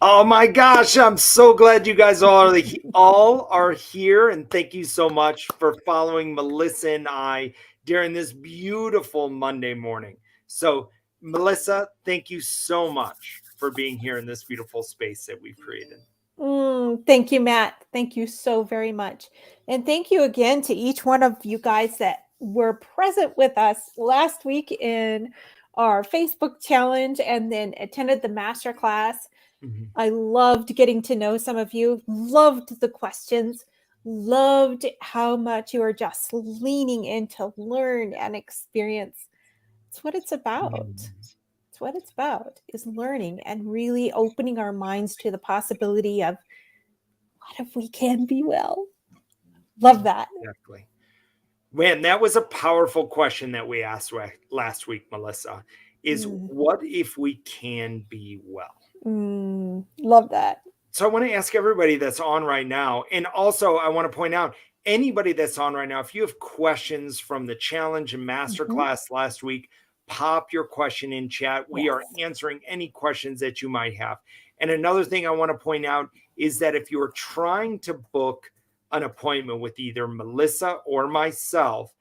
Oh my gosh, I'm so glad you guys all are here, and thank you so much for following Melissa and I during this beautiful Monday morning. So, Melissa, thank you so much for being here in this beautiful space that we've created. Thank you, Matt. Thank you so very much. And thank you again to each one of you guys that were present with us last week in our Facebook challenge and then attended the masterclass. Mhm. I loved getting to know some of you, loved the questions, loved how much you are just leaning in to learn and experience. It's what it's about. It's what it's about is learning and really opening our minds to the possibility of what if we can be well? Love that. Exactly. Man, that was a powerful question that we asked last week, Melissa. Is Mm, what if we can be well? love that. So I want to ask everybody that's on right now, and also I want to point out anybody that's on right now, if you have questions from the challenge and Mhm. masterclass last week, pop your question in chat. We are Yes. answering any questions that you might have. And another thing I want to point out is that if you're trying to book an appointment with either Melissa or myself,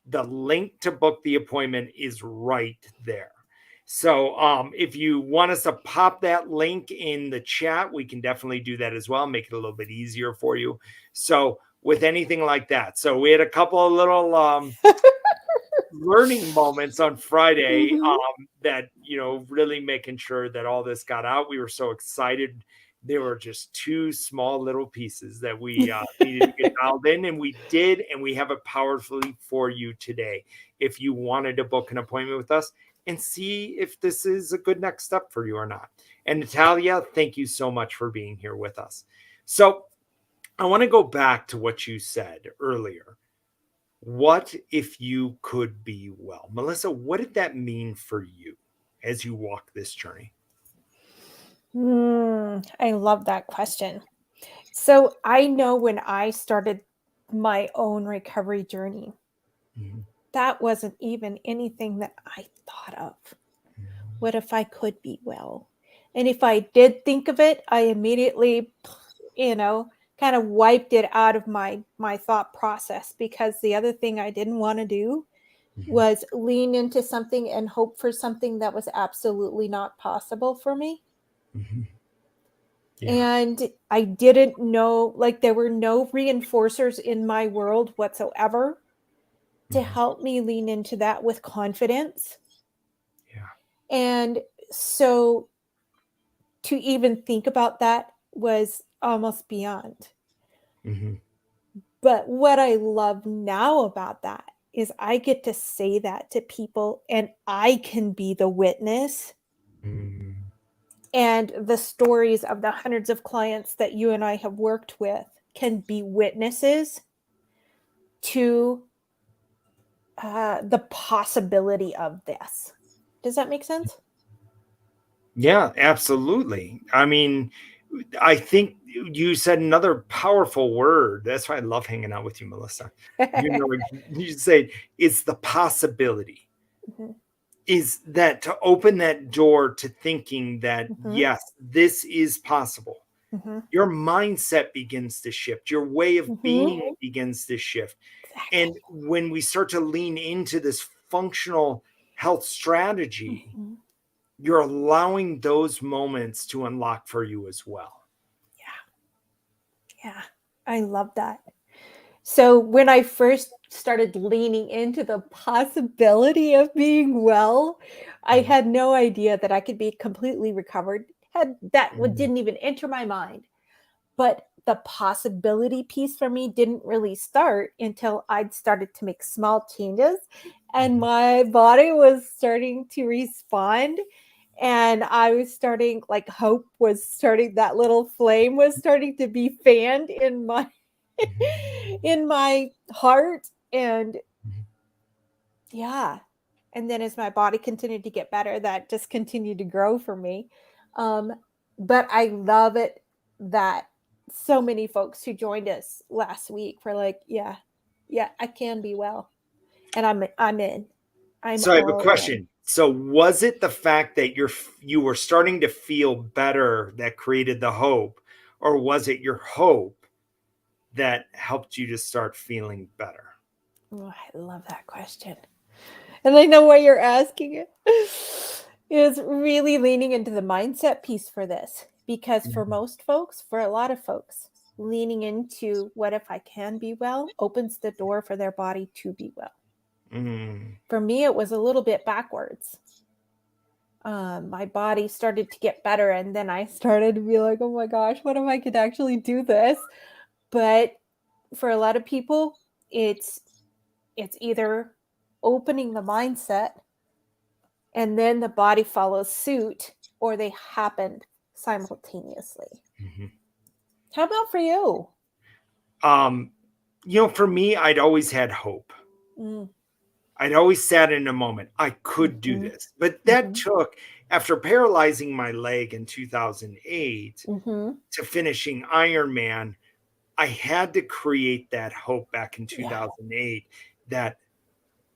the link to book the appointment is right there. So if you want us to pop that link in the chat, we can definitely do that as well, make it a little bit easier for you. So with anything like that. So we had a couple of little learning moments on Friday Mhm. that, really making sure that all this got out. We were so excited. There were just two small little pieces that we needed to get dialed in, and we did, and we have it powerfully for you today. If you wanted to book an appointment with us and see if this is a good next step for you or not. And Natalia, thank you so much for being here with us. So I want to go back to what you said earlier. What if you could be well? Melissa, what did that mean for you as you walk this journey? I love that question. So I know when I started my own recovery journey, Mhm. that wasn't even anything that I thought of. What if I could be well? And if I did think of it, I immediately, you know, kind of wiped it out of my thought process because the other thing I didn't want to do Mhm. was lean into something and hope for something that was absolutely not possible for me. Mhm. Yeah. And I didn't know, like, there were no reinforcers in my world whatsoever to Mhm. help me lean into that with confidence. Yeah. And so to even think about that was almost beyond. Mhm. But what I love now about that is I get to say that to people and I can be the witness. Mhm. And the stories of the hundreds of clients that you and I have worked with can be witnesses to the possibility of this. Does that make sense? Yeah, absolutely. I mean, I think you said another powerful word. That's why I love hanging out with you, Melissa. You say it's the possibility. Mhm, Is that to open that door to thinking that, mhm, yes, this is possible. mhm, Your mindset begins to shift. Your way of mhm. being begins to shift. Exactly. And when we start to lean into this functional health strategy, Mhm. you're allowing those moments to unlock for you as well. Yeah, I love that. So when I first started leaning into the possibility of being well, I Mhm. had no idea that I could be completely recovered. Had that Mhm. didn't even enter my mind. But the possibility piece for me didn't really start until I'd started to make small changes and Mhm. my body was starting to respond and I was starting like hope was starting that little flame was starting to be fanned in my in my heart and Mhm. yeah. And then as my body continued to get better, that just continued to grow for me. Um, but I love it that so many folks who joined us last week were like, yeah, yeah, I can be well. And I'm in. I'm So I have a all in. question. So was it the fact that you were starting to feel better that created the hope, or was it your hope that helped you to start feeling better? Oh, I love that question. And I know why you're asking it. Is really leaning into the mindset piece for this. Because for Mhm. most folks, for a lot of folks, leaning into what if I can be well opens the door for their body to be well. Mm, For me, it was a little bit backwards. My body started to get better, and then I started to be like, oh my gosh, what if I could actually do this? But for a lot of people, it's it's either opening the mindset and then the body follows suit, or they happened simultaneously. mhm. How about for you? Um, for me, I'd always had hope. Mm, I'd always sat in a moment, I could do mhm, this. But that mhm, took, after paralyzing my leg in 2008 mhm. to finishing Ironman, I had to create that hope back in Yeah. 2008 that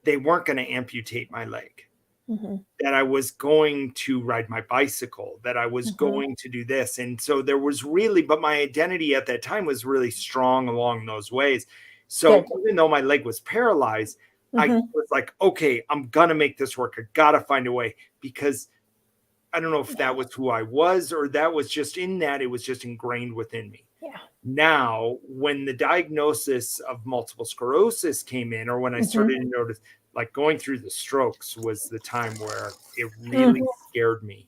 they weren't going to amputate my leg, Mhm, that I was going to ride my bicycle, that I was mhm. going to do this. And so there was really, but my identity at that time was really strong along those ways. So Good. even though my leg was paralyzed, I Mhm. was like, okay, I'm going to make this work. I got to find a way, because I don't know if Yeah, that was who I was, or that was just in that it was just ingrained within me. yeah. Now, when the diagnosis of multiple sclerosis came in, or when I Mhm. started to notice, like going through the strokes was the time where it Mm. really scared me,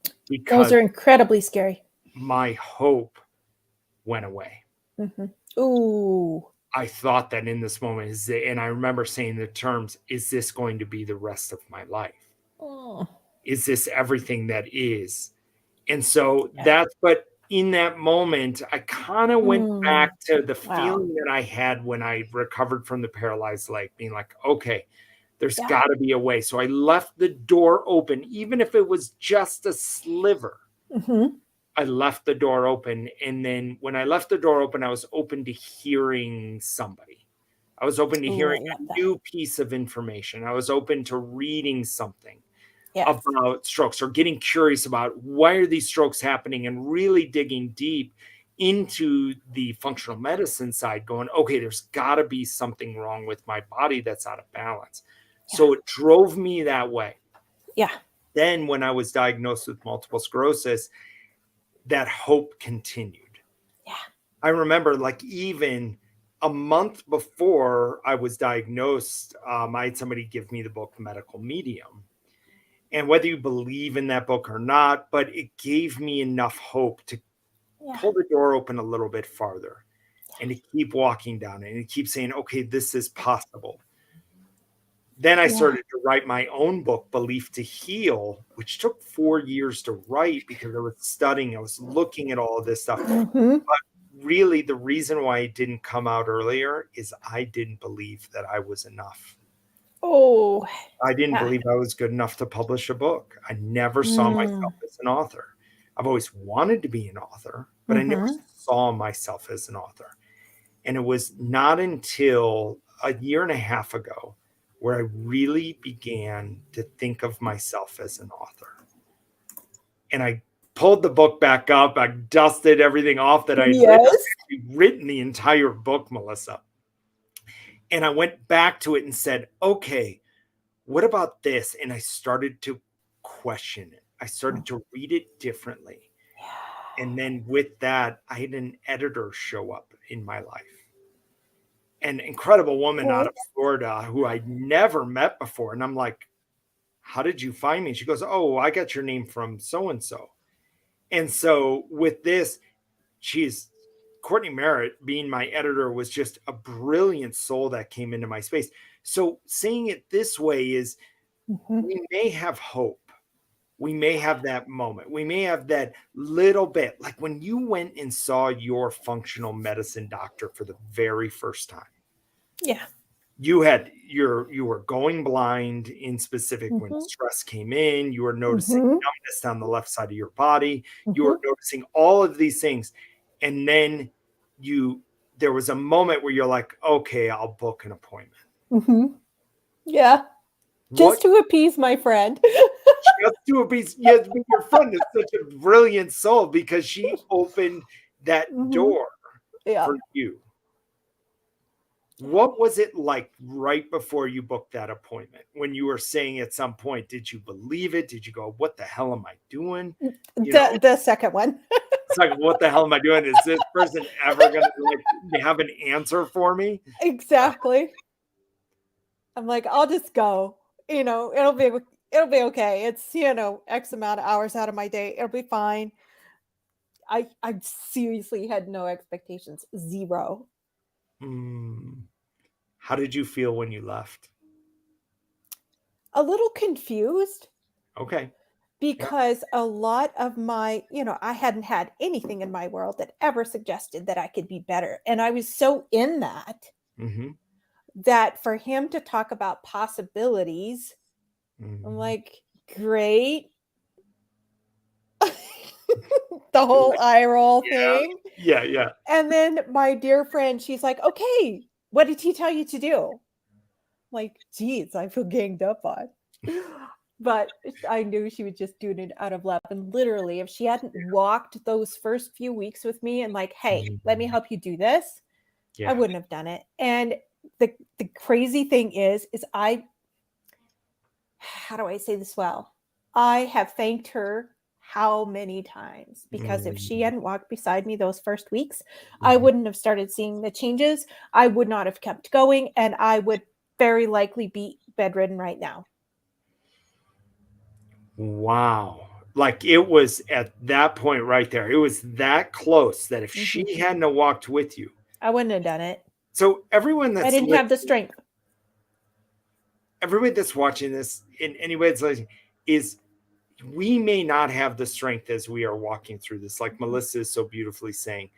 Those because are incredibly scary. my hope went away. Mhm. Ooh. I thought that in this moment and I remember saying the terms, is this going to be the rest of my life? Mm. Is this everything that is? And so Yeah. but in that moment, I kind of went Mm. back to the Wow. feeling that I had when I recovered from the paralyzed leg, being like, okay, there's Yeah. got to be a way. So I left the door open, even if it was just a sliver. Mhm. I left the door open. And then when I left the door open, I was open to hearing somebody. I was open to Ooh, I hearing love a that. new piece of information. I was open to reading something Yes. about strokes, or getting curious about why are these strokes happening, and really digging deep into the functional medicine side, going, okay, there's got to be something wrong with my body that's out of balance. Yeah. So it drove me that way. Yeah. Then when I was diagnosed with multiple sclerosis, that hope continued. Yeah. I remember, like, even a month before I was diagnosed, I had somebody give me the book Medical Medium. And whether you believe in that book or not, but it gave me enough hope to Yeah. pull the door open a little bit farther, and to keep walking down it, and to keep saying, okay, this is possible. Then I Yeah. started to write my own book, Belief to Heal, which took 4 years to write, because I was studying, I was looking at all of this stuff. Mhm. But really, the reason why it didn't come out earlier is I didn't believe that I was enough. Oh, I didn't yeah. believe I was good enough to publish a book. I never saw Mm. myself as an author. I've always wanted to be an author, but I never Mhm. saw myself as an author. And it was not until a year and a half ago where I really began to think of myself as an author. And I pulled the book back up. I dusted everything off that I'd written. Yes. I'd actually written the entire book, Melissa. And I went back to it and said, okay, what about this? And I started to question it. I Mm. started to read it differently. Yeah. And then with that, I had an editor show up in my life, an incredible woman out Okay. of Florida who I'd never met before. And I'm like, how did you find me? She goes, oh, I got your name from so and so. And so with this, she's Courtney Merritt being my editor was just a brilliant soul that came into my space. So seeing it this way is, Mhm. we may have hope. We may have that moment. We may have that little bit. Like when you went and saw your functional medicine doctor for the very first time, Yeah. you were going blind in specific when Mhm. stress came in, you were noticing Mhm. numbness down the left side of your body, you were Mhm. noticing all of these things. And then you there was a moment where you're like, okay, I'll book an appointment. Mhm. Yeah. What Just to appease my friend. just to a piece? Yes, but your friend is such a brilliant soul because she opened that Mhm. door Yeah. for you. What was it like right before you booked that appointment? When you were saying at some point, did you believe it? Did you go, "What the hell am I doing?" You know, The second one. it's like, "What the hell am I doing? Is this person ever gonna, like, have an answer for me?" Exactly. I'm like, "I'll just go, it'll be okay. It's, X amount of hours out of my day. It'll be fine." I seriously had no expectations, 0. Mm. How did you feel when you left? A little confused Okay. Yeah. because a lot of I hadn't had anything in my world that ever suggested that I could be better, and I was so in Mhm. that for him to talk about possibilities, I'm Mhm. like, "Great." The whole eye roll Yeah. thing. Yeah, yeah. And then my dear friend, she's like, "Okay, what did he tell you to do?" Like, geez, I feel ganged up on. But I knew she was just doing it out of love. And literally, if she hadn't walked those first few weeks with me and like, "Hey, let me Mhm. help you do this," I Yeah. wouldn't have done it. And the crazy thing is how do I say this well? I have thanked her how many times, because if she Mm. hadn't walked beside me those first weeks, I Mhm. wouldn't have started seeing the changes. I would not have kept going, and I would very likely be bedridden right now. Wow. Like, it was at that point right there, it was that close that if Mhm. she hadn't have walked with you, I wouldn't have done it. so everyone I that's didn't have the listening, strength. everybody that's watching this, in any way that's listening, is we may not have the strength as we are walking through this, like Mhm. Melissa is so beautifully saying.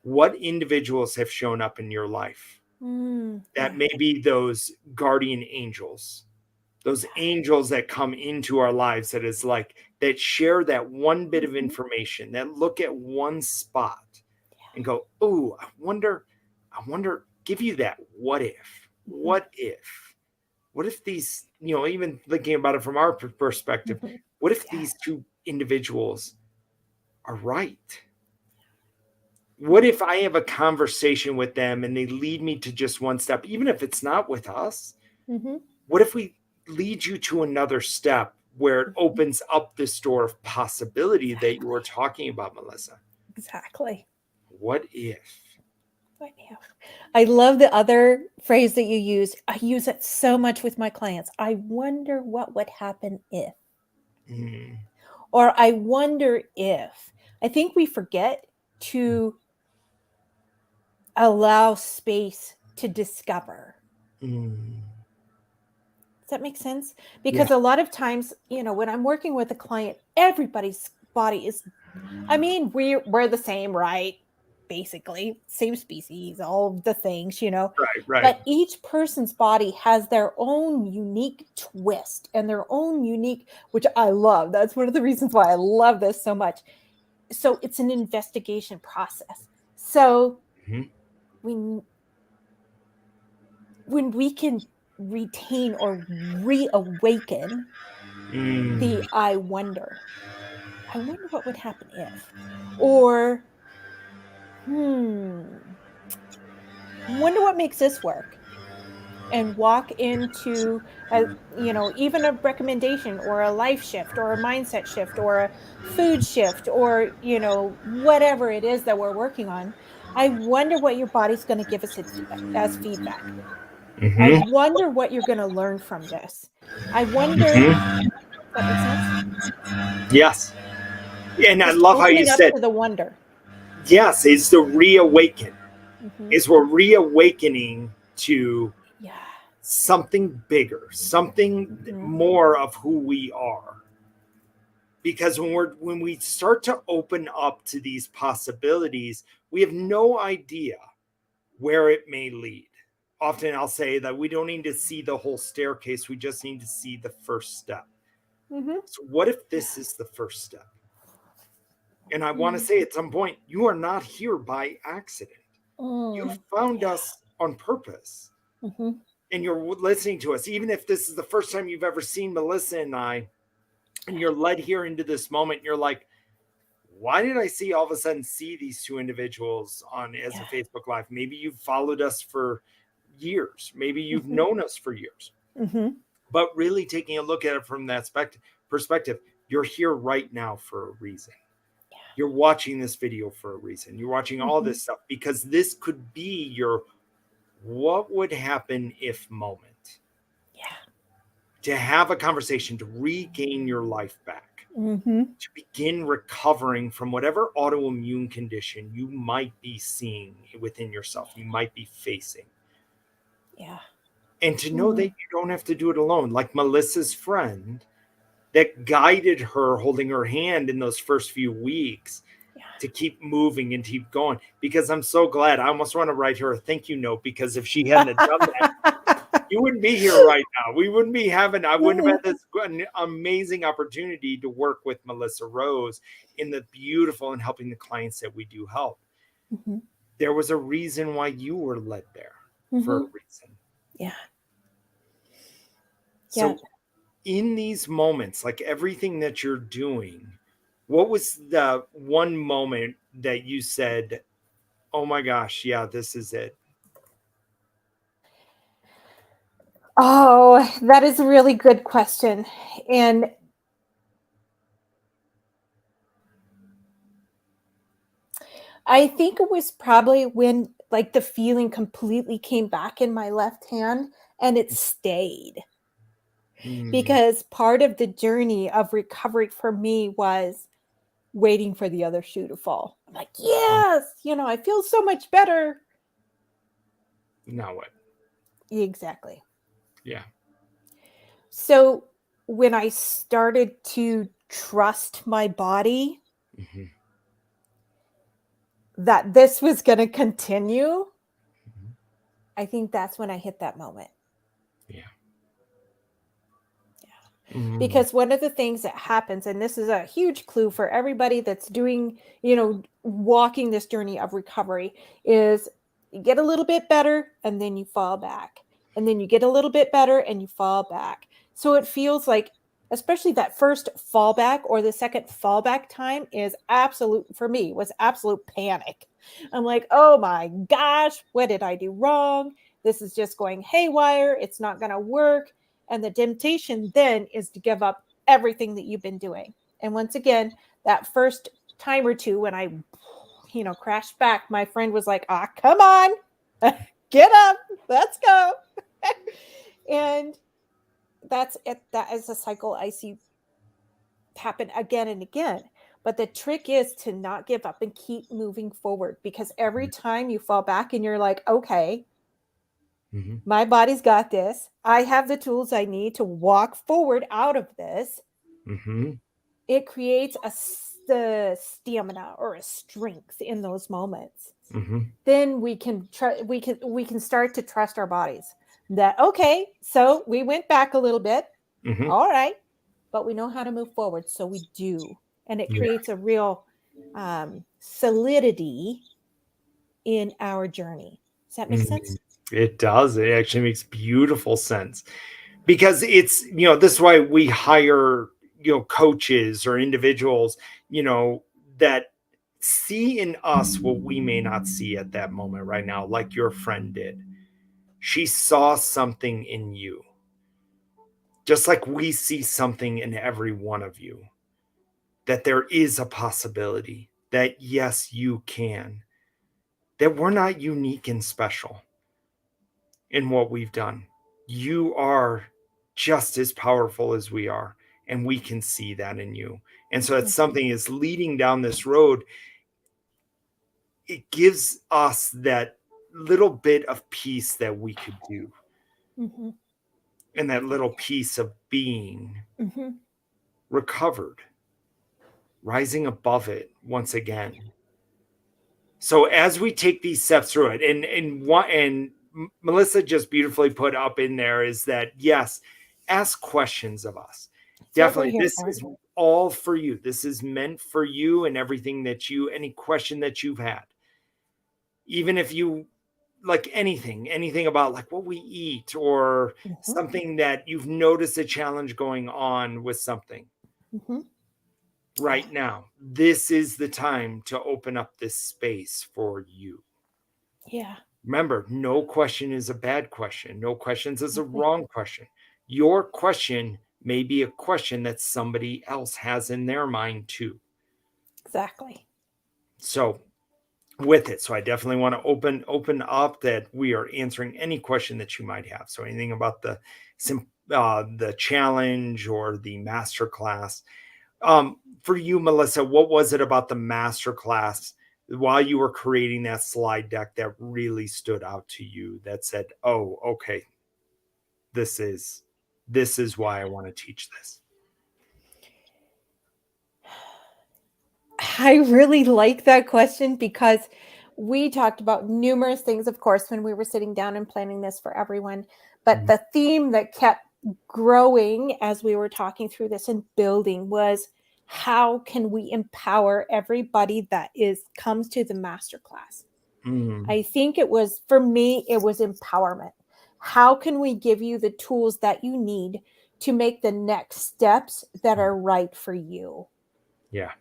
What individuals have shown up in your life that Yeah. may be those guardian angels, those angels that come into our lives, that is like, that share that one bit of Mhm. information, that look at one spot and go, "Oh, I wonder, give you that what if, Mhm. what if these, even thinking about it from our perspective, Mhm. what if Yeah. these two individuals are right? What Mhm. if I have a conversation with them and they lead me to just one step, even if it's not with us? Mhm. What if we lead you to another step where it Mhm. opens up this door of possibility that you were Exactly. talking about, Melissa? Exactly. What if? What if? I love the other phrase that you use. I use it so much with my clients. I wonder what would happen if, Mm, or I wonder if. I think we forget to allow space to discover. mm, Does that make sense? yeah, Because a lot of times, when I'm working with a client, everybody's body is, I mean, we're the same, right? Basically, same species, all of the things. right, right. But each person's body has their own unique twist and their own unique, which I love. That's one of the reasons why I love this so much. So it's an investigation process. So Mhm. when when we can retain or reawaken Mm, the I wonder what would happen if, or hmm, wonder what makes this work, and walk into even a recommendation or a life shift or a mindset shift or a food shift or whatever it is that we're working on. I wonder what your body's going to give us as feedback. I mhm, wonder what you're going to learn from this. I wonder. mhm. Does that make sense? Yes. And I Just love how you opening up said, to the wonder. yes, it's the reawaken. Hmm. Is we're reawakening to Yeah. something bigger, something Hmm. more of who we are. Because when we start to open up to these possibilities, we have no idea where it may lead. Often I'll say that we don't need to see the whole staircase, we just need to see the first step. Hmm. So what if Yeah. this is the first step? And I want to Mm. say at some point, you are not here by accident. You Mm. found Yeah. us on purpose. Mhm. and you're listening to us, even if this is the first time you've ever seen Melissa and I, and you're led here into this moment, and you're like, why did I see all of a sudden see these two individuals on as a Yeah. Facebook Live? Maybe you've followed us for years. Maybe you've Mhm. known us for years. Mhm. But really taking a look at it from that perspective, you're here right now for a reason. Yeah. You're watching this video for a reason. You're watching all Mhm. this stuff because this could be your what would happen if moment Yeah. to have a conversation to regain your life back, Mhm. to begin recovering from whatever autoimmune condition you might be seeing within yourself, you might be facing. Yeah. And to know that Mhm. you don't have to do it alone, like Melissa's friend that guided her, holding her hand in those first few weeks Yeah. to keep moving and keep going. Because I'm so glad. I almost want to write her a thank you note because if she hadn't have done that, you wouldn't be here right now. We wouldn't be having, I wouldn't have had Mhm. this amazing opportunity to work with Melissa Rose in the beautiful and helping the clients that we do help. Mhm. There was a reason why you were led there for a Mhm. reason. Yeah. Yeah. So, in these moments, like everything that you're doing, what was the one moment that you said, oh my gosh, yeah, this is it? Oh, that is a really good question. And I think it was probably when like the feeling completely came back in my left hand and it stayed. Mm, Because part of the journey of recovery for me was waiting for the other shoe to fall. I'm like, yes, I feel so much better. now what? Exactly. Yeah. So when I started to trust my body Hmm. that this was going to continue, Hmm. I think that's when I hit that moment. Yeah. Mm, Because one of the things that happens, and this is a huge clue for everybody that's doing, walking this journey of recovery, is you get a little bit better and then you fall back. And then you get a little bit better and you fall back. So it feels like, especially that first fallback or the second fallback time is absolute, for me, was absolute panic. I'm like, oh my gosh, what did I do wrong? This is just going haywire. It's not going to work, and the temptation then is to give up everything that you've been doing. And once again, that first time or two when I, crashed back, my friend was like, come on, get up, let's go. And that's it. That is a cycle I see happen again and again. But the trick is to not give up and keep moving forward, because every time you fall back and you're like, okay, mm-hmm. my body's got this. I have the tools I need to walk forward out of this. Mm-hmm. It creates the stamina or a strength in those moments. Mm-hmm. Then we can start to trust our bodies that, okay, so we went back a little bit. Mm-hmm. All right, but we know how to move forward, so we do. And it Yeah. creates a real solidity in our journey. Does that make Mhm. sense? It does. It actually makes beautiful sense because it's, this is why we hire, coaches or individuals, that see in us what we may not see at that moment right now, like your friend did. She saw something in you, just like we see something in every one of you, that there is a possibility that, yes, you can, that we're not unique and special in what we've done. You are just as powerful as we are, and we can see that in you. And so it's Mhm. something is leading down this road. It gives us that little bit of peace that we could do, Mhm. and that little piece of being Mhm. recovered, rising above it once again. So as we take these steps through it, and Melissa just beautifully put up in there is that, yes, ask questions of us. That's what we're Definitely, here this for. is all for you. This is meant for you and everything that any question that you've had. Even if you like anything about like what we eat or Mhm. something that you've noticed a challenge going on with something Mhm. Yeah. right now, this is the time to open up this space for you. Yeah. Remember, no question is a bad question. No questions is a Exactly. wrong question. Your question may be a question that somebody else has in their mind too. Exactly. So with it. So I definitely want to open up that we are answering any question that you might have. So anything about the challenge or the master class. For you, Melissa, what was it about the master class while you were creating that slide deck that really stood out to you that said, "Oh, okay, this is this is why I want to teach this." I really like that question because we talked about numerous things, of course, when we were sitting down and planning this for everyone. But Mhm. the theme that kept growing as we were talking through this and building was how can we empower everybody that is comes to the masterclass? Mm, I think it was for me, it was empowerment. How can we give you the tools that you need to make the next steps that mm, are right for you? yeah.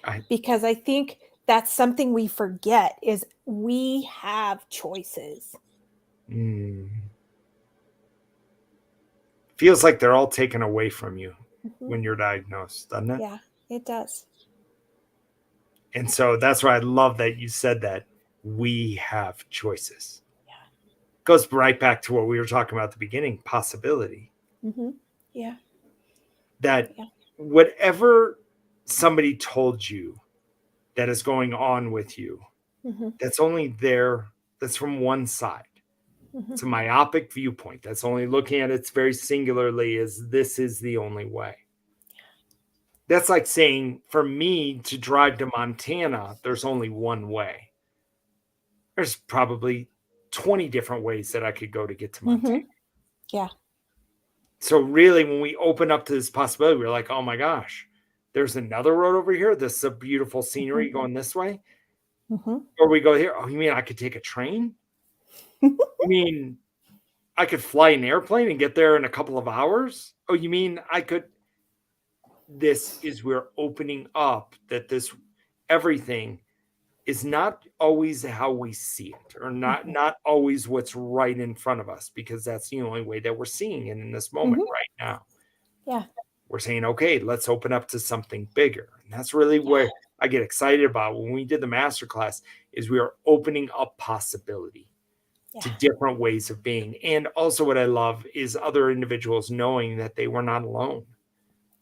I Because I think that's something we forget is we have choices. mm. Feels like they're all taken away from you Mhm. when you're diagnosed, doesn't it? Yeah, it does. And so that's why I love that you said that we have choices. Yeah. Goes right back to what we were talking about at the beginning, possibility. Mhm. Yeah, That yeah. whatever somebody told you that is going on with you, Mhm. that's only there, that's from one side. Mhm. It's a myopic viewpoint. That's only looking at it very singularly as this is the only way. That's like saying for me to drive to Montana, there's only one way. There's probably 20 different ways that I could go to get to Montana. Mhm. Yeah. So really, when we open up to this possibility, we're like, oh my gosh, there's another road over here. This is a beautiful Mhm. scenery going this way. Mhm. Or we go here. Oh, you mean I could take a train? You mean I could fly an airplane and get there in a couple of hours? Oh, you mean I could? This is we're opening up that this everything is not always how we see it or not Mhm. not always what's right in front of us because that's the only way that we're seeing it in this moment Mhm. right now. Yeah. We're saying, okay, let's open up to something bigger. And that's really Yeah. where I get excited about when we did the masterclass is we are opening up possibility to Yeah. different ways of being. And also what I love is other individuals knowing that they were not alone.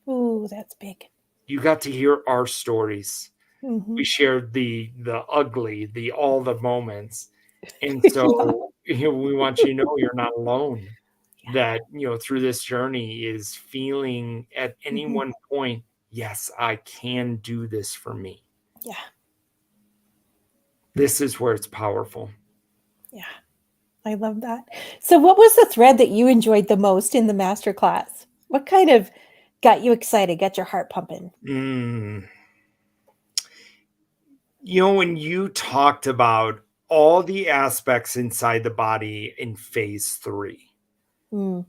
Ooh, that's big. You got to hear our stories. We Mhm. shared the ugly, the all the moments. And Yeah. so we want you to know you're not alone. Yeah. That through this journey is feeling at any Mhm. one point, yes, I can do this for me. Yeah. This is where it's powerful. Yeah. I love that. So what was the thread that you enjoyed the most in the master class? What kind of got you excited, got your heart pumping? Mm. When you talked about all the aspects inside the body in phase 3, Mm.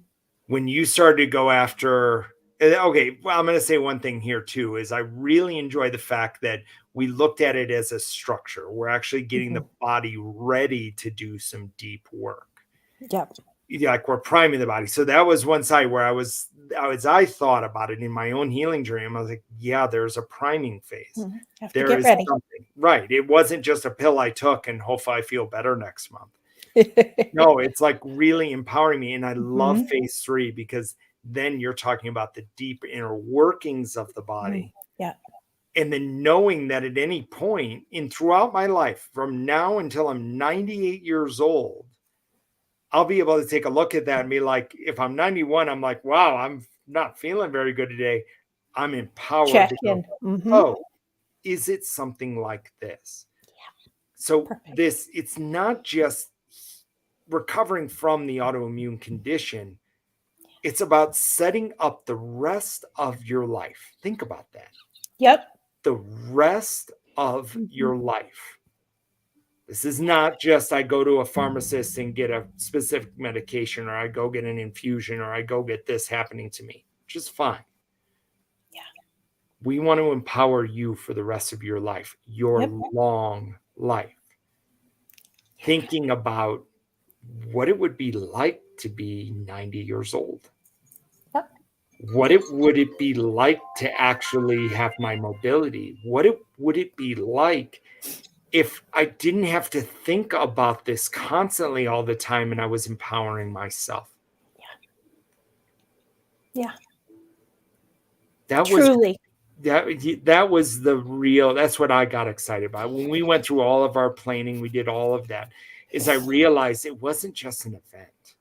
when you started to go after okay, well, I'm going to say one thing here too is I really enjoy the fact that we looked at it as a structure. We're actually getting the Mhm. body ready to do some deep work. Yep. Yeah, like we're priming the body. So that was one side where I thought about it in my own healing dream. I was like, yeah, there's a priming phase. Mhm. Have to There get is ready. something, right? It wasn't just a pill I took and hopefully I feel better next month. No, it's like really empowering me. And I love Mhm. phase 3 because then you're talking about the deep inner workings of the Mm. body. Yeah. And then knowing that at any point in throughout my life, from now until I'm 98 years old, I'll be able to take a look at that and be like, if I'm 91, I'm like, wow, I'm not feeling very good today. I'm empowered Check to go, in. Mhm. oh, is it something like this? So Perfect. it's not just recovering from the autoimmune condition. It's about setting up the rest of your life. Think about that. Yep. The rest of Mhm. your life. This is not just I go to a pharmacist and get a specific medication, or I go get an infusion, or I go get this happening to me, which is fine. Yeah. We want to empower you for the rest of your life, your Yep. long life. Thinking about what it would be like to be 90 years old. Yep. Would it be like to actually have my mobility? Would it be like if I didn't have to think about this constantly all the time and I was empowering myself? Yeah. That was Truly. that was the real, that's what I got excited about. When we went through all of our planning, we did all of that, is I realized it wasn't just an event.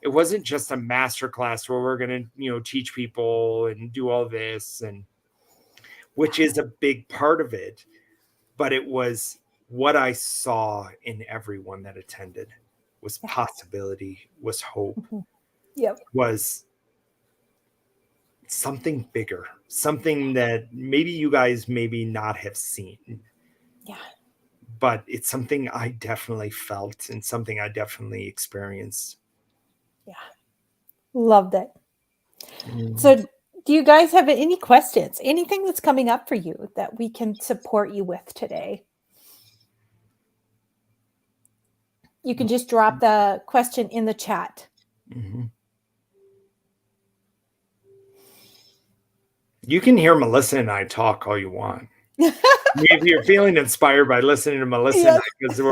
It wasn't just a master class where we're going to, teach people and do all this, and which is a big part of it, but it was what I saw in everyone that attended was Yeah. possibility, was hope, Mhm. Yep. was something bigger, something that maybe you guys maybe not have seen, Yeah. but it's something I definitely felt and something I definitely experienced. Yeah. Loved it. Mm. So, do you guys have any questions? Anything that's coming up for you that we can support you with today? You can just drop the question in the chat. Mhm. You can hear Melissa and I talk all you want. If you're feeling inspired by listening to Melissa and I, Yes. because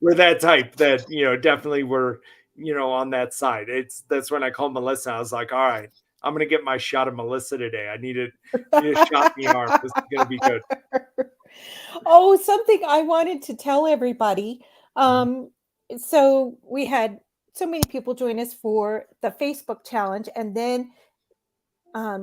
we're that type that definitely we're on that side. That's when I called Melissa. I was like, all right, I'm gonna get my shot of Melissa today. I need a shot in the arm. This is gonna be good. Oh, something I wanted to tell everybody. Um, so we had so many people join us for the Facebook challenge, and then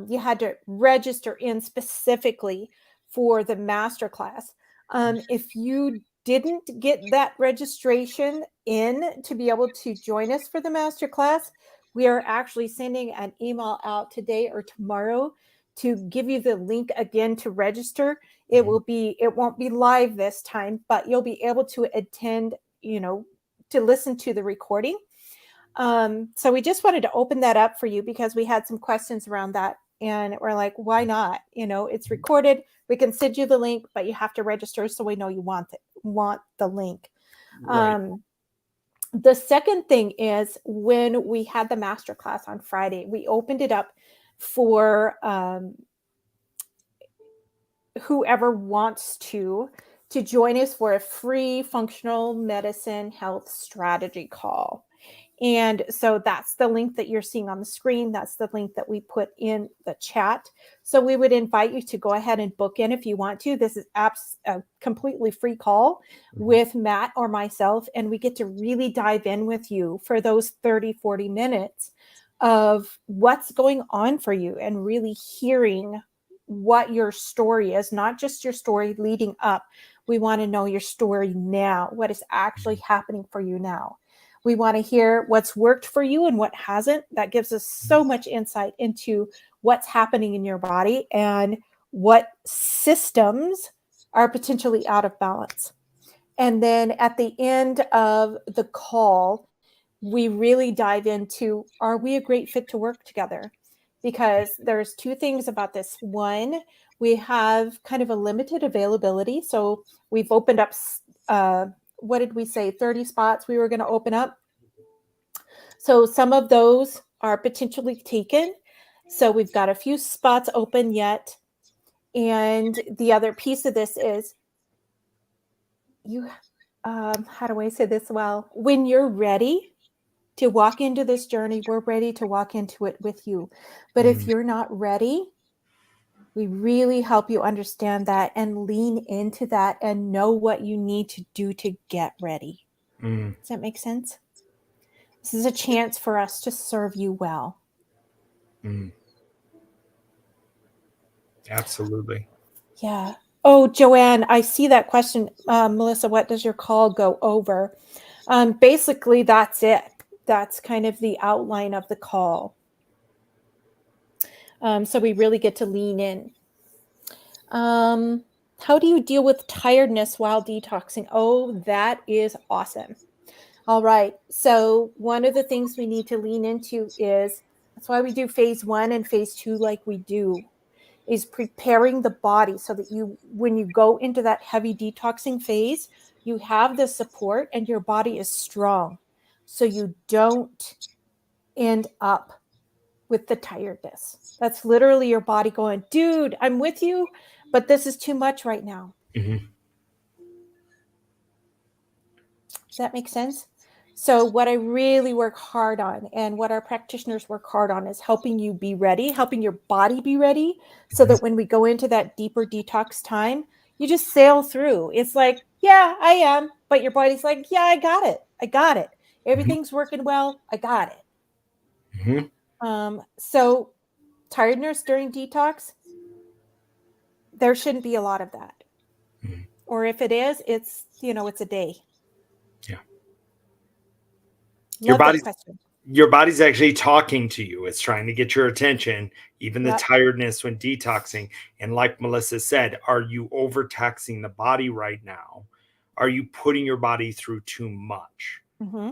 you had to register in specifically for the master class. If you didn't get that registration in to be able to join us for the master class, we are actually sending an email out today or tomorrow to give you the link again to register. It Mhm. will be, it won't be live this time, but you'll be able to attend, to listen to the recording. So we just wanted to open that up for you because we had some questions around that. And we're like, why not? It's recorded. We can send you the link, but you have to register so we know you want the link. Right. Um, the second thing is when we had the masterclass on Friday, we opened it up for whoever wants to join us for a free functional medicine health strategy call. And so that's the link that you're seeing on the screen. That's the link that we put in the chat. So we would invite you to go ahead and book in if you want to. This is a completely free call with Matt or myself, and we get to really dive in with you for those 30, 40 minutes of what's going on for you and really hearing what your story is, not just your story leading up. We want to know your story now, what is actually happening for you now. We want to hear what's worked for you and what hasn't. That gives us so much insight into what's happening in your body and what systems are potentially out of balance. And then at the end of the call, we really dive into, are we a great fit to work together? Because there's two things about this. One, we have kind of a limited availability. So we've opened up, what did we say, 30 spots we were going to open up. So some of those are potentially taken. So we've got a few spots open yet. And the other piece of this is you, how do I say this well? When you're ready to walk into this journey, we're ready to walk into it with you. But if Mm. you're not ready, we really help you understand that and lean into that and know what you need to do to get ready. Mm. Does that make sense? This is a chance for us to serve you well. Mm. Absolutely. Yeah. Oh, Joanne, I see that question. Melissa, what does your call go over? Basically, that's it. That's kind of the outline of the call. So we really get to lean in. How do you deal with tiredness while detoxing? Oh, that is awesome. All right. So, one of the things we need to lean into is that's why we do phase 1 and phase 2 like we do is preparing the body so that you when you go into that heavy detoxing phase, you have the support and your body is strong. So you don't end up with the tiredness. That's literally your body going, "Dude, I'm with you, but this is too much right now." Mhm. Does that make sense? So, what I really work hard on and what our practitioners work hard on is helping you be ready, helping your body be ready so Mhm. that when we go into that deeper detox time, you just sail through. It's like, yeah, I am. But your body's like, yeah, I got it. I got it. Mhm. Everything's working well. I got it. Mhm. So, tiredness during detox, there shouldn't be a lot of that. Mhm. Or if it is, it's a day. Yeah. Your Love that body's question. your body's actually talking to you. It's trying to get your attention, even the Yep. tiredness when detoxing. And like Melissa said, are you overtaxing the body right now? Are you putting your body through too much? Mm-hmm.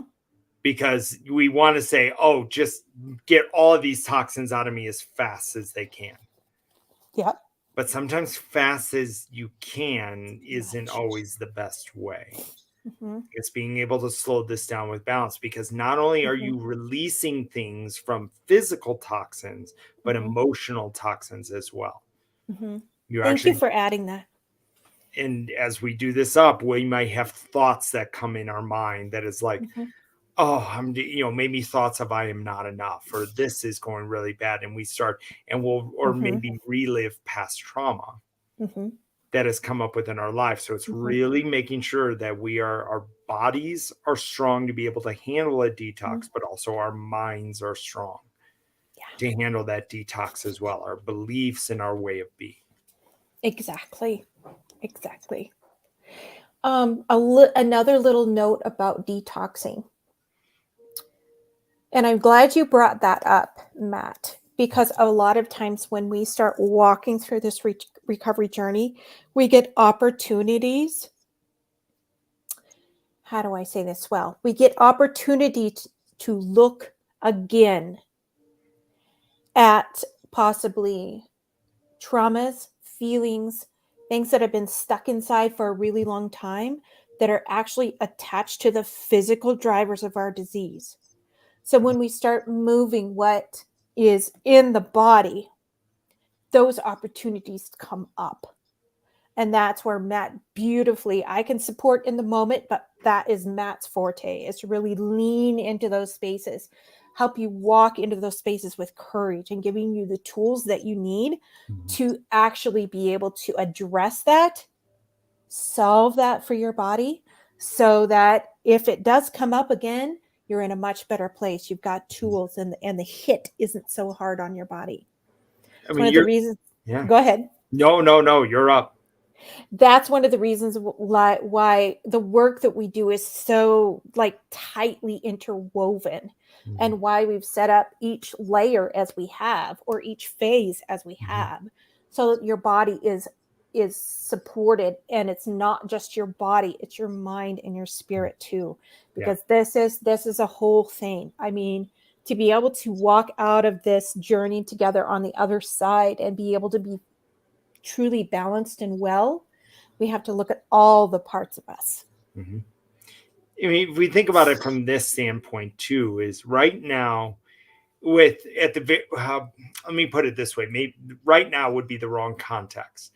Because we want to say, oh, just get all of these toxins out of me as fast as they can. Yep. But sometimes fast as you can Too isn't much. always the best way. Mm-hmm. It's being able to slow this down with balance because not only are Mm-hmm. you releasing things from physical toxins, but Mm-hmm. emotional toxins as well. Mm-hmm. You're Thank you actually, for adding that. and as we do this up, we might have thoughts that come in our mind that is like, Mhm, oh, maybe thoughts of I am not enough, or this is going really bad. And we start, and or mhm, maybe relive past trauma mhm, that has come up within our life. So it's mhm, really making sure that our bodies are strong to be able to handle a mhm. detox, but also our minds are strong Yeah, to handle that detox as well. Our beliefs and our way of being. exactly, exactly. Another little note about detoxing, and I'm glad you brought that up, Matt, because a lot of times when we start walking through this recovery journey, we get opportunities. How do I say this well? We get opportunity to look again at possibly traumas, feelings, things that have been stuck inside for a really long time that are actually attached to the physical drivers of our disease. So when we start moving what is in the body, those opportunities come up. And that's where Matt beautifully, I can support in the moment, but that is Matt's forte is to really lean into those spaces, help you walk into those spaces with courage and giving you the tools that you need Mhm. to actually be able to address that, solve that for your body so that if it does come up again, you're in a much better place. You've got tools and the hit isn't so hard on your body. I It's one mean, of the reasons. yeah. Go ahead. No, no, no, you're up. That's one of the reasons why the work that we do is so like tightly interwoven Mhm. and why we've set up each layer as we have or each phase as we Mhm. have so that your body is supported and it's not just your body, it's your mind and your spirit too, Yeah. because this is a whole thing. I mean, to be able to walk out of this journey together on the other side and be able to be truly balanced and well, we have to look at all the parts of us. Mhm. I mean, if we think about it from this standpoint too, is right now with at the let me put it this way, maybe right now would be the wrong context.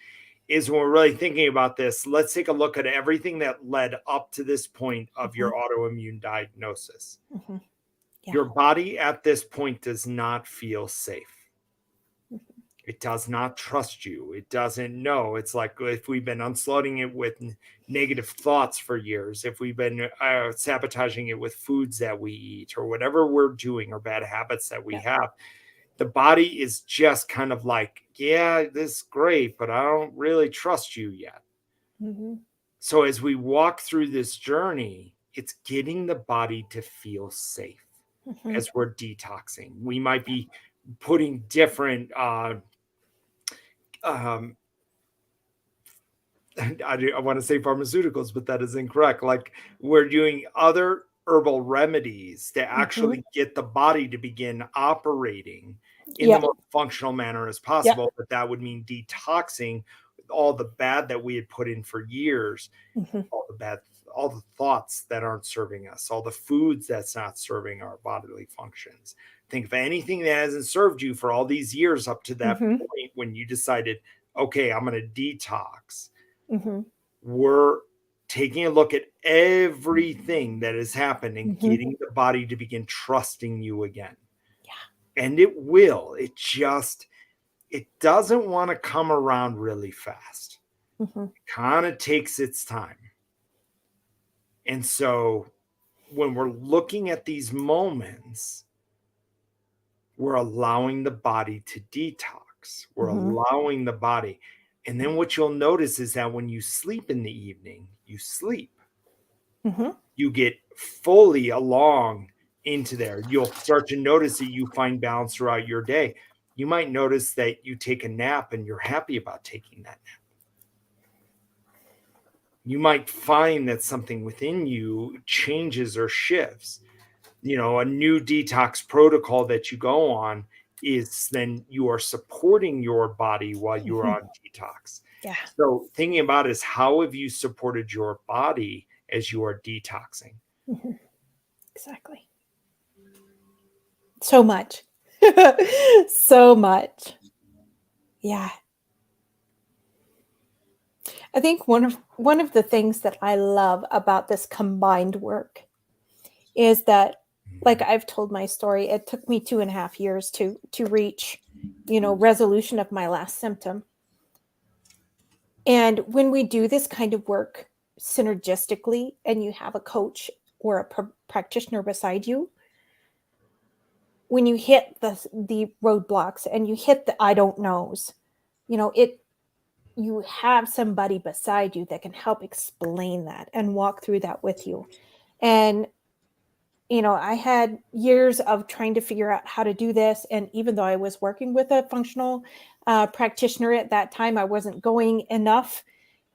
Is when we're really thinking about this, let's take a look at everything that led up to this point of your Mhm, autoimmune diagnosis. mhm. Yeah. Your body at this point does not feel safe. Mhm, It does not trust you. It doesn't know. It's like if we've been unloading it with negative thoughts for years, if we've been sabotaging it with foods that we eat or whatever we're doing or bad habits that we yeah. have, the body is just kind of like, yeah, this is great, but I don't really trust you yet. Mhm, So as we walk through this journey, it's getting the body to feel safe mhm. as we're detoxing. We might be putting different um, I want to say pharmaceuticals, but that is incorrect. Like we're doing other herbal remedies to Mhm. actually get the body to begin operating in the Yep. most functional manner as Yep. possible. But that would mean detoxing all the bad that we had put in for years, Mhm. all the bad, all the thoughts that aren't serving us, all the foods that's not serving our bodily functions. Think of anything that hasn't served you for all these years up to that Mhm. point when you decided, okay, I'm going to detox. Mhm. We're taking a look at everything that has happened and Mhm. getting the body to begin trusting you again. Yeah. And it will. It doesn't want to come around really fast. Mhm. It kind of takes its time. And so when we're looking at these moments, we're allowing the body to detox. We're Mhm. allowing the body. And then what you'll notice is that when you sleep in the evening, you sleep. Mhm. You get fully along into there. You'll start to notice that you find balance throughout your day. You might notice that you take a nap and you're happy about taking that nap. You might find that something within you changes or shifts. A new detox protocol that you go on is then you are supporting your body while you are Mhm. on detox. Yeah. So thinking about is how have you supported your body as you are detoxing? Mhm. Exactly. So much. So much. Yeah. I think one of the things that I love about this combined work is that, like I've told my story, it took me 2.5 years to reach, resolution of my last symptom. And when we do this kind of work synergistically and you have a coach or a practitioner beside you, when you hit the roadblocks and you hit the I don't knows, it you have somebody beside you that can help explain that and walk through that with you. And I had years of trying to figure out how to do this. And even though I was working with a functional practitioner at that time, I wasn't going enough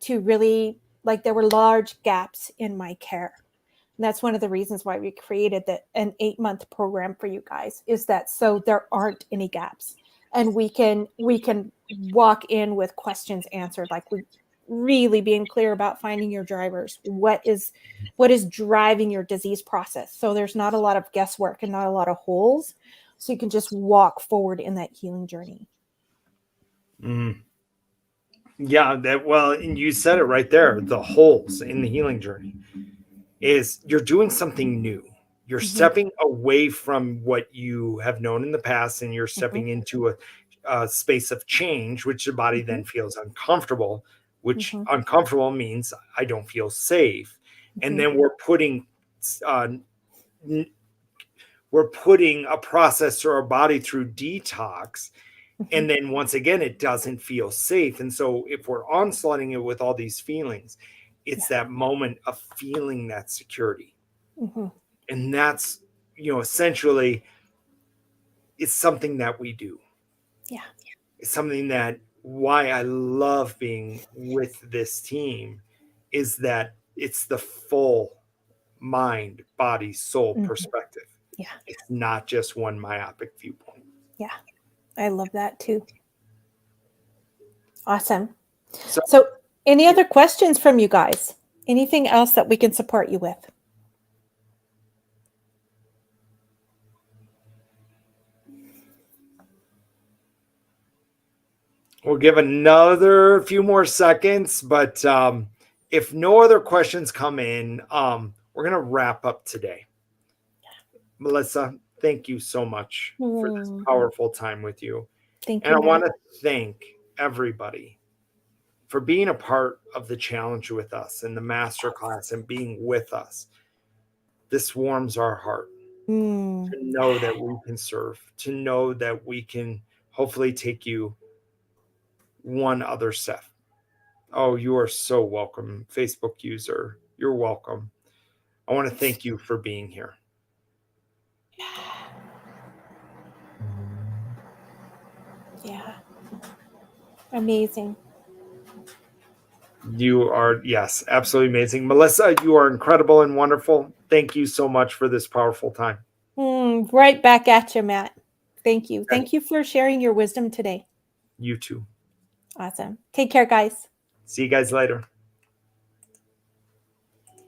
to really, like, there were large gaps in my care. And that's one of the reasons why we created an 8-month program for you guys, is that so there aren't any gaps. And we can walk in with questions answered, like we really being clear about finding your drivers. What is driving your disease process? So there's not a lot of guesswork and not a lot of holes. So you can just walk forward in that healing journey. Mm. Yeah, and you said it right there. The holes in the healing journey is you're doing something new. You're Hmm. stepping away from what you have known in the past, and you're Hmm. stepping into a space of change, which the body Hmm. then feels uncomfortable, which Hmm. uncomfortable means I don't feel safe. And Hmm. then uh, we're putting a process through our body through detox. Hmm. And then once again, it doesn't feel safe. And so if we're onslaughting it with all these feelings, it's Yeah. that moment of feeling that security. Hmm. And that's, essentially it's something that we do. Yeah. It's something that why I love being with this team is that it's the full mind, body, soul Hmm. perspective. Yeah. It's not just one myopic viewpoint. Yeah. I love that too. Awesome. So So, any other questions from you guys? Anything else that we can support you with? we'll give another few more seconds, but if no other questions come in, we're going to wrap up today. Melissa, thank you so much for this Hmm. powerful time with you. Thank And you, I want Matt. to thank everybody for being a part of the challenge with us and the masterclass and being with us. This warms our heart Mm. to know that we can serve, to know that we can hopefully take you one other step. Oh, you are so welcome, Facebook user. You're welcome. I want to thank you for being here. Yeah. Amazing. You are, yes, absolutely amazing. Melissa, you are incredible and wonderful. Thank you so much for this powerful time. Right back at you, Matt. Thank you. Okay. Thank you for sharing your wisdom today. You too. Awesome. Take care, guys. See you guys later.